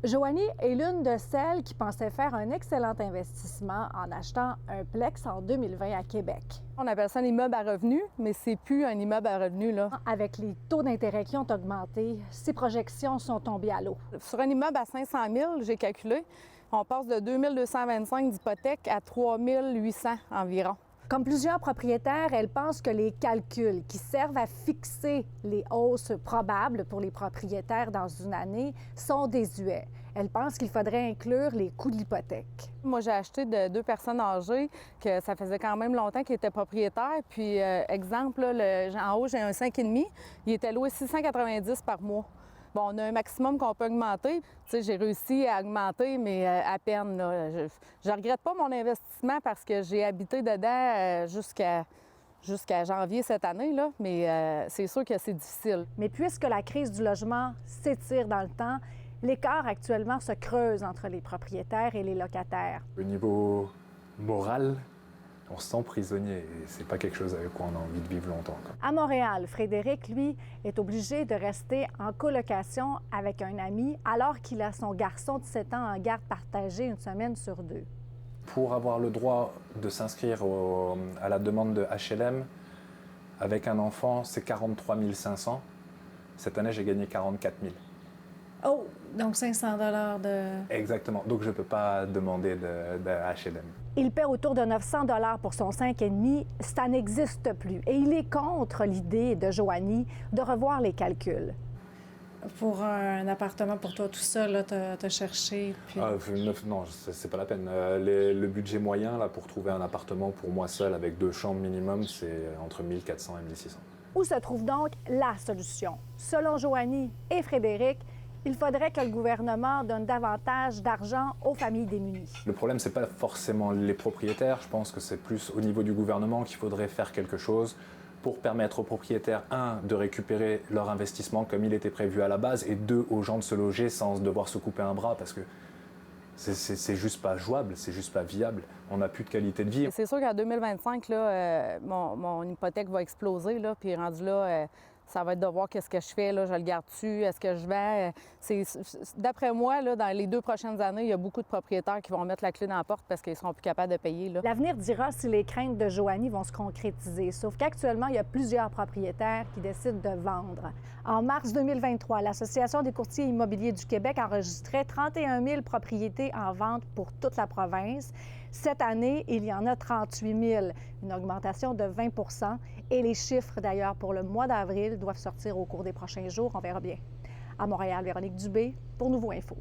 Joanie est l'une de celles qui pensait faire un excellent investissement en achetant un Plex en 2020 à Québec. On appelle ça un immeuble à revenus, mais c'est plus un immeuble à revenus, là. Avec les taux d'intérêt qui ont augmenté, ses projections sont tombées à l'eau. Sur un immeuble à 500 000, j'ai calculé, on passe de 2 225 d'hypothèque à 3 800 environ. Comme plusieurs propriétaires, elle pense que les calculs qui servent à fixer les hausses probables pour les propriétaires dans une année sont désuets. Elle pense qu'il faudrait inclure les coûts de l'hypothèque. Moi, j'ai acheté de 2 personnes âgées que ça faisait quand même longtemps qu'ils étaient propriétaires. Puis, exemple, là, en haut, j'ai un 5,5. Il était loué 690 par mois. Bon, on a un maximum qu'on peut augmenter. Tu sais, j'ai réussi à augmenter, mais à peine. Là. Je regrette pas mon investissement parce que j'ai habité dedans jusqu'à janvier cette année, là. Mais c'est sûr que c'est difficile. Mais puisque la crise du logement s'étire dans le temps, l'écart actuellement se creuse entre les propriétaires et les locataires. Au niveau moral, on se sent prisonnier et c'est pas quelque chose avec quoi on a envie de vivre longtemps. À Montréal, Frédéric, lui, est obligé de rester en colocation avec un ami alors qu'il a son garçon de 7 ans en garde partagée une semaine sur 2. Pour avoir le droit de s'inscrire à la demande de HLM, avec un enfant, c'est 43 500. Cette année, j'ai gagné 44 000. Oh, donc 500 $ de... Exactement. Donc, je ne peux pas demander de HLM. Il paie autour de 900 $ pour son 5,5. Ça n'existe plus. Et il est contre l'idée de Joanie de revoir les calculs. Pour un appartement pour toi tout seul, t'as cherché, puis... Non, c'est pas la peine. Le budget moyen là, pour trouver un appartement pour moi seul avec 2 chambres minimum, c'est entre 1400 et 1600. Où se trouve donc la solution? Selon Joanie et Frédéric, il faudrait que le gouvernement donne davantage d'argent aux familles démunies. Le problème, c'est pas forcément les propriétaires. Je pense que c'est plus au niveau du gouvernement qu'il faudrait faire quelque chose pour permettre aux propriétaires, 1, de récupérer leur investissement comme il était prévu à la base, et 2, aux gens de se loger sans devoir se couper un bras, parce que c'est juste pas jouable, c'est juste pas viable. On n'a plus de qualité de vie. C'est sûr qu'en 2025, là, mon hypothèque va exploser, là, puis rendu là, ça va être de voir qu'est-ce que je fais, là, je le garde-tu, est-ce que je vends? D'après moi, là, dans les 2 prochaines années, il y a beaucoup de propriétaires qui vont mettre la clé dans la porte parce qu'ils seront plus capables de payer. Là. L'avenir dira si les craintes de Joanie vont se concrétiser, sauf qu'actuellement, il y a plusieurs propriétaires qui décident de vendre. En mars 2023, l'Association des courtiers immobiliers du Québec enregistrait 31 000 propriétés en vente pour toute la province. Cette année, il y en a 38 000, une augmentation de 20 %. Et les chiffres, d'ailleurs, pour le mois d'avril doivent sortir au cours des prochains jours. On verra bien. À Montréal, Véronique Dubé pour Nouveau Info.